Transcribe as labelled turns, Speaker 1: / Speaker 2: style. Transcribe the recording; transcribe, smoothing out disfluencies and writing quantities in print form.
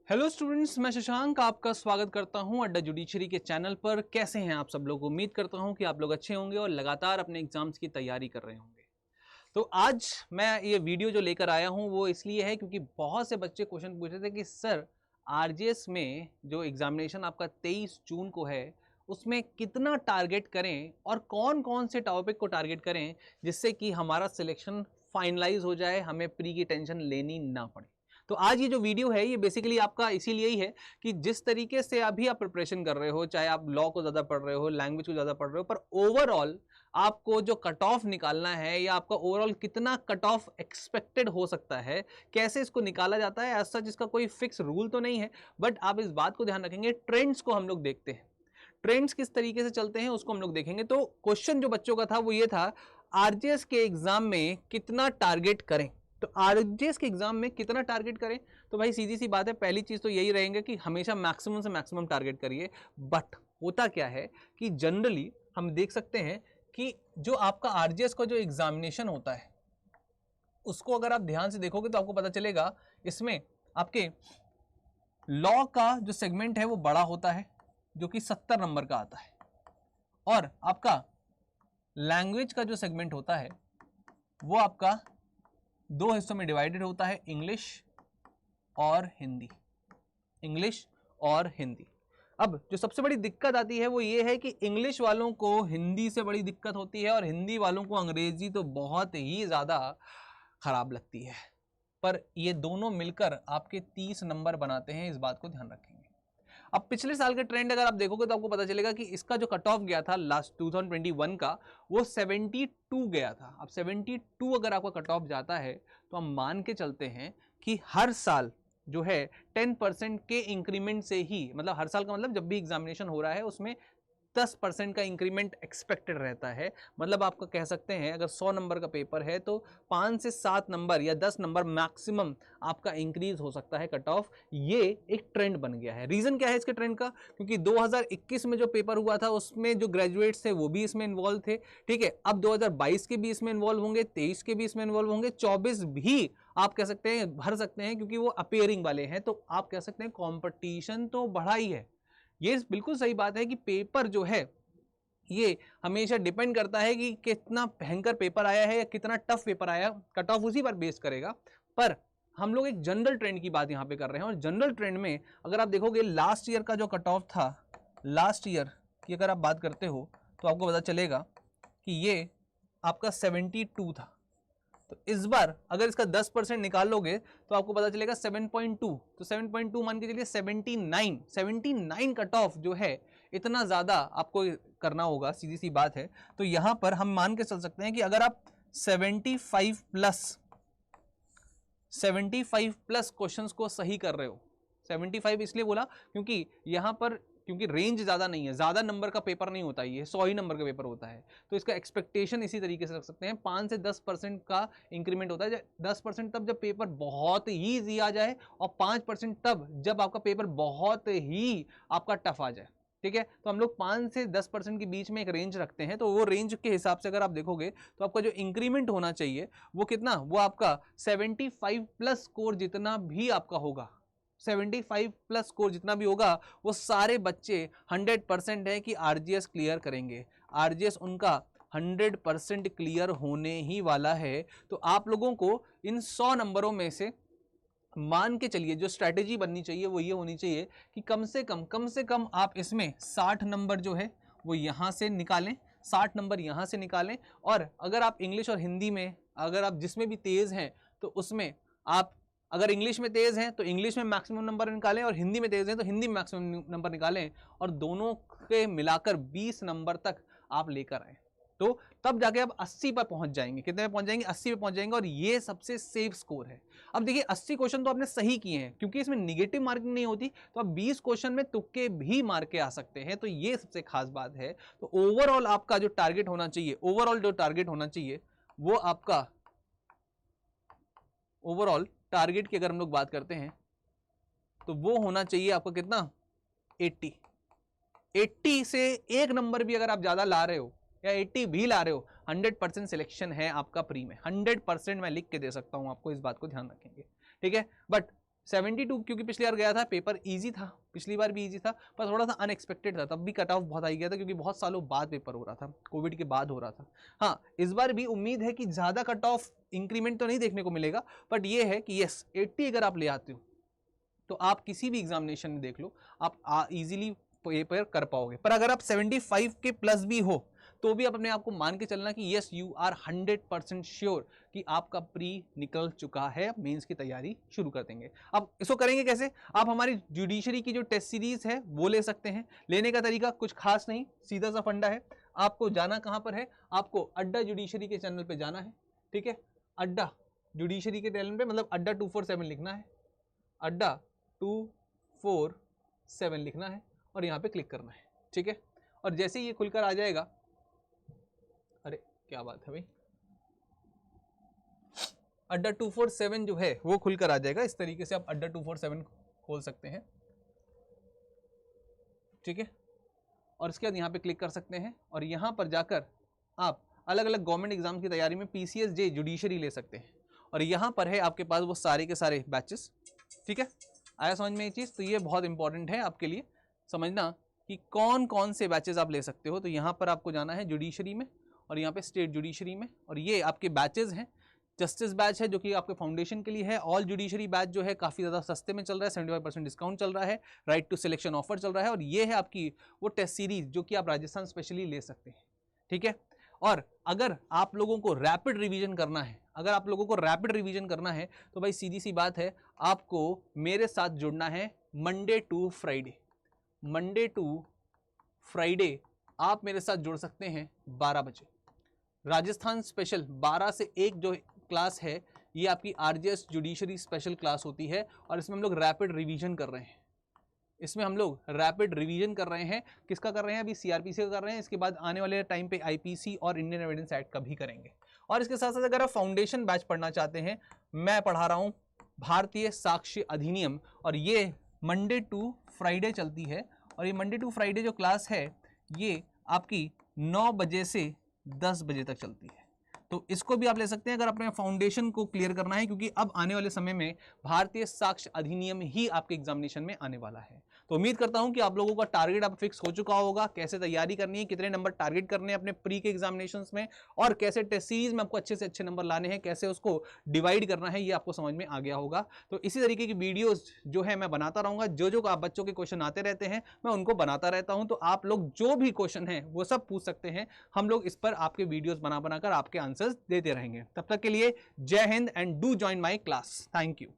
Speaker 1: Hello students, मैं शशांक आपका स्वागत करता हूं अड्डा जुडिशरी के चैनल पर। कैसे हैं आप सब लोग? उम्मीद करता हूं कि आप लोग अच्छे होंगे और लगातार अपने एग्जाम्स की तैयारी कर रहे होंगे। तो आज मैं ये वीडियो जो लेकर आया हूं वो इसलिए है क्योंकि बहुत से बच्चे क्वेश्चन पूछ रहे थे कि सर आरजीएस में जो एग्जामिनेशन आपका 23 जून को है उसमें कितना टारगेट करें और कौन कौन से टॉपिक को टारगेट करें जिससे कि हमारा सिलेक्शन फाइनलाइज हो जाए, हमें प्री की टेंशन लेनी ना पड़े। तो आज ये जो वीडियो है ये बेसिकली आपका इसीलिए ही है कि जिस तरीके से अभी आप प्रिपरेशन कर रहे हो, चाहे आप लॉ को ज्यादा पढ़ रहे हो, लैंग्वेज को ज्यादा पढ़ रहे हो, पर ओवरऑल आपको जो कट ऑफ निकालना है या आपका ओवरऑल कितना कट ऑफ एक्सपेक्टेड हो सकता है, कैसे इसको निकाला जाता है, एज सच इसका कोई फिक्स रूल तो नहीं है। बट आप इस बात को ध्यान रखेंगे, ट्रेंड्स को हम लोग देखते हैं, ट्रेंड्स किस तरीके से चलते हैं उसको हम लोग देखेंगे। तो क्वेश्चन जो बच्चों का था वो ये था, आरजीएस के एग्जाम में कितना टारगेट करें। तो आरजीएस के एग्जाम में कितना टारगेट करें, तो भाई सीधी सी बात है, पहली चीज तो यही रहेंगे कि हमेशा मैक्सिमम से मैक्सिमम टारगेट करिए। बट होता क्या है कि जनरली हम देख सकते हैं कि जो आपका आरजीएस का जो एग्जामिनेशन होता है उसको अगर आप ध्यान से देखोगे तो आपको पता चलेगा इसमें आपके लॉ का जो सेगमेंट है वो बड़ा होता है जो कि 70 नंबर का आता है, और आपका लैंग्वेज का जो सेगमेंट होता है वो आपका दो हिस्सों में डिवाइडेड होता है, इंग्लिश और हिंदी। इंग्लिश और हिंदी। अब जो सबसे बड़ी दिक्कत आती है वो ये है कि इंग्लिश वालों को हिंदी से बड़ी दिक्कत होती है और हिंदी वालों को अंग्रेजी तो बहुत ही ज्यादा खराब लगती है, पर ये दोनों मिलकर आपके 30 नंबर बनाते हैं, इस बात को ध्यान रखेंगे। अब पिछले साल के ट्रेंड अगर आप देखोगे तो आपको पता चलेगा कि इसका जो कट ऑफ गया था लास्ट 2021 का वो 72 गया था। अब 72 अगर आपका कट ऑफ जाता है तो हम मान के चलते हैं कि हर साल जो है 10% के इंक्रीमेंट से ही, मतलब हर साल का मतलब जब भी एग्जामिनेशन हो रहा है उसमें 10% का इंक्रीमेंट एक्सपेक्टेड रहता है। मतलब आपका कह सकते हैं अगर 100 नंबर का पेपर है तो 5 से 7 नंबर या 10 नंबर मैक्सिमम आपका इंक्रीज हो सकता है कट ऑफ। ये एक ट्रेंड बन गया है। रीजन क्या है इसके ट्रेंड का? क्योंकि 2021 में जो पेपर हुआ था उसमें जो ग्रेजुएट्स थे वो भी इसमें इन्वॉल्व थे, ठीक है। अब 2022 के भी इसमें इन्वॉल्व होंगे, 23 के भी इसमें इन्वॉल्व होंगे, 24 भी आप कह सकते हैं भर सकते हैं क्योंकि वो अपेयरिंग वाले हैं। तो आप कह सकते हैं कॉम्पिटिशन तो बढ़ा ही है। ये बिल्कुल सही बात है कि पेपर जो है ये हमेशा डिपेंड करता है कि कितना भयंकर पेपर आया है या कितना टफ पेपर आया, कट ऑफ उसी पर बेस करेगा। पर हम लोग एक जनरल ट्रेंड की बात यहां पे कर रहे हैं, और जनरल ट्रेंड में अगर आप देखोगे लास्ट ईयर का जो कट ऑफ था, लास्ट ईयर की अगर आप बात करते हो तो आपको पता चलेगा कि ये आपका 72 था। तो इस बार अगर इसका 10% निकाल लोगे तो आपको पता चलेगा 7.2, तो 7.2 मान के चलिए 79 कट ऑफ जो है इतना ज्यादा आपको करना होगा, सीधी सी बात है। तो यहां पर हम मान के चल सकते हैं कि अगर आप 75 प्लस क्वेश्चंस को सही कर रहे हो, 75 इसलिए बोला क्योंकि यहां पर क्योंकि रेंज ज्यादा नहीं है, ज्यादा नंबर का पेपर नहीं होता, ये 100 ही नंबर का पेपर होता है। तो इसका एक्सपेक्टेशन इसी तरीके से रख सकते हैं, 5 से 10% का इंक्रीमेंट होता है। 10% तब जब पेपर बहुत ही इजी आ जाए, और 5% तब जब आपका पेपर बहुत ही आपका टफ आ जाए, ठीक है। तो हम लोग 5 से 10% के बीच में एक रेंज रखते हैं। तो वो रेंज के हिसाब से अगर आप देखोगे तो आपका जो इंक्रीमेंट होना चाहिए वो कितना, वो आपका 75 प्लस स्कोर जितना भी आपका होगा, 75 प्लस स्कोर जितना भी होगा वो सारे बच्चे 100% है कि आरजीएस क्लियर करेंगे। आरजीएस उनका 100% क्लियर होने ही वाला है। तो आप लोगों को इन 100 नंबरों में से मान के चलिए जो स्ट्रैटेजी बननी चाहिए वो ये होनी चाहिए कि कम से कम आप इसमें 60 नंबर जो है वो यहां से निकालें, 60 नंबर यहां से निकालें। और अगर आप इंग्लिश और हिंदी में अगर आप जिसमें भी तेज हैं तो उसमें आप, अगर इंग्लिश में तेज हैं तो इंग्लिश में मैक्सिमम नंबर निकालें, और हिंदी में तेज हैं तो हिंदी में मैक्सिमम नंबर निकालें, और दोनों के मिलाकर 20 नंबर तक आप लेकर आए। तो तब जाके आप 80 पर पहुंच जाएंगे। कितने पे पहुंच जाएंगे? 80 पे पहुंच जाएंगे, और ये सबसे सेफ स्कोर है। अब देखिए 80 क्वेश्चन तो आपने सही किए हैं, क्योंकि इसमें निगेटिव मार्किंग नहीं होती, तो आप 20 क्वेश्चन में तुक्के भी मार के आ सकते हैं। तो ये सबसे खास बात है। तो ओवरऑल आपका जो टारगेट होना चाहिए, ओवरऑल जो टारगेट होना चाहिए वो आपका, ओवरऑल टारगेट की अगर हम लोग बात करते हैं तो वो होना चाहिए आपका कितना, 80 से एक नंबर भी अगर आप ज्यादा ला रहे हो या 80 भी ला रहे हो, 100% सिलेक्शन है आपका प्री में। 100% मैं लिख के दे सकता हूं आपको, इस बात को ध्यान रखेंगे, ठीक है। बट 72 क्योंकि पिछली बार गया था, पेपर इजी था, पिछली बार भी इजी था, पर थोड़ा सा अनएक्सपेक्टेड था, तब भी कट ऑफ बहुत आई गया था क्योंकि बहुत सालों बाद पेपर हो रहा था, कोविड के बाद हो रहा था। हाँ, इस बार भी उम्मीद है कि ज़्यादा कट ऑफ इंक्रीमेंट तो नहीं देखने को मिलेगा, बट ये है कि यस 80 अगर आप ले आते हो तो आप किसी भी एग्जामिनेशन में देख लो आप इजीली पेपर कर पाओगे। पर अगर आप 75 के प्लस भी हो तो भी आप अपने आप को मान के चलना कि यस यू आर 100% श्योर कि आपका प्री निकल चुका है, मेंस की तैयारी शुरू कर देंगे। अब इसको करेंगे कैसे? आप हमारी जुडिशरी की जो टेस्ट सीरीज है वो ले सकते हैं। लेने का तरीका कुछ खास नहीं, सीधा सा फंडा है। आपको जाना कहां पर है? आपको अड्डा जुडिशरी के चैनल पे जाना है, ठीक है? अड्डा जुडिशरी के चैनल पे, मतलब अड्डा 247 लिखना है, अड्डा 247 लिखना है और यहाँ पे क्लिक करना है, ठीक है? और जैसे ही ये खुलकर आ जाएगा, अरे क्या बात है भाई, अड्डा 247 जो है वो खुलकर आ जाएगा। इस तरीके से आप अड्डा 247 खोल सकते हैं, ठीक है? और इसके बाद यहाँ पे क्लिक कर सकते हैं और यहाँ पर जाकर आप अलग अलग गवर्नमेंट एग्जाम की तैयारी में PCS जे जुडिशरी ले सकते हैं। और यहाँ पर है आपके पास वो सारे के सारे बैचेस, ठीक है? आया समझ में ये चीज़? तो ये बहुत इंपॉर्टेंट है आपके लिए समझना कि कौन कौन से बैचेस आप ले सकते हो। तो यहाँ पर आपको जाना है जुडिशरी में और यहाँ पे स्टेट जुडिशरी में, और ये आपके बैचेस हैं। जस्टिस बैच है जो कि आपके फाउंडेशन के लिए है। ऑल जुडिशरी बैच जो है काफ़ी ज़्यादा सस्ते में चल रहा है, 75% डिस्काउंट चल रहा है, राइट टू सिलेक्शन ऑफर चल रहा है। और ये है आपकी वो टेस्ट सीरीज जो कि आप राजस्थान स्पेशली ले सकते हैं, ठीक है? और अगर आप लोगों को रैपिड रिवीजन करना है, अगर आप लोगों को रैपिड रिवीजन करना है तो भाई सीधी सी बात है, आपको मेरे साथ जुड़ना है Monday to Friday. Monday to Friday आप मेरे साथ जुड़ सकते हैं 12 बजे। राजस्थान स्पेशल 12 से 1 जो क्लास है ये आपकी RJS जुडिशरी स्पेशल क्लास होती है और इसमें हम लोग रैपिड रिवीजन कर रहे हैं। इसमें हम लोग रैपिड रिवीजन कर रहे हैं। किसका कर रहे हैं? अभी CRPC का कर रहे हैं, इसके बाद आने वाले टाइम पे IPC और इंडियन एविडेंस एक्ट का भी करेंगे। और इसके साथ साथ अगर आप फाउंडेशन बैच पढ़ना चाहते हैं, मैं पढ़ा रहा हूँ भारतीय साक्ष्य अधिनियम, और ये मंडे टू फ्राइडे चलती है। और ये मंडे टू फ्राइडे जो क्लास है ये आपकी 9 बजे से 10 बजे तक चलती है। तो इसको भी आप ले सकते हैं अगर अपने फाउंडेशन को क्लियर करना है, क्योंकि अब आने वाले समय में भारतीय साक्ष्य अधिनियम ही आपके एग्जामिनेशन में आने वाला है। तो उम्मीद करता हूं कि आप लोगों का टारगेट अब फिक्स हो चुका होगा, कैसे तैयारी करनी है, कितने नंबर टारगेट करने हैं अपने प्री के एग्जामिनेशंस में, और कैसे टेस्ट सीरीज में आपको अच्छे से अच्छे नंबर लाने हैं, कैसे उसको डिवाइड करना है, ये आपको समझ में आ गया होगा। तो इसी तरीके की वीडियोस जो है मैं बनाता रहूंगा। जो आप बच्चों के क्वेश्चन आते रहते हैं मैं उनको बनाता रहता हूं, तो आप लोग जो भी क्वेश्चन है वो सब पूछ सकते हैं। हम लोग इस पर आपके वीडियोस बनाकर आपके आंसर्स देते रहेंगे। तब तक के लिए जय Hind and do join my class. Thank you.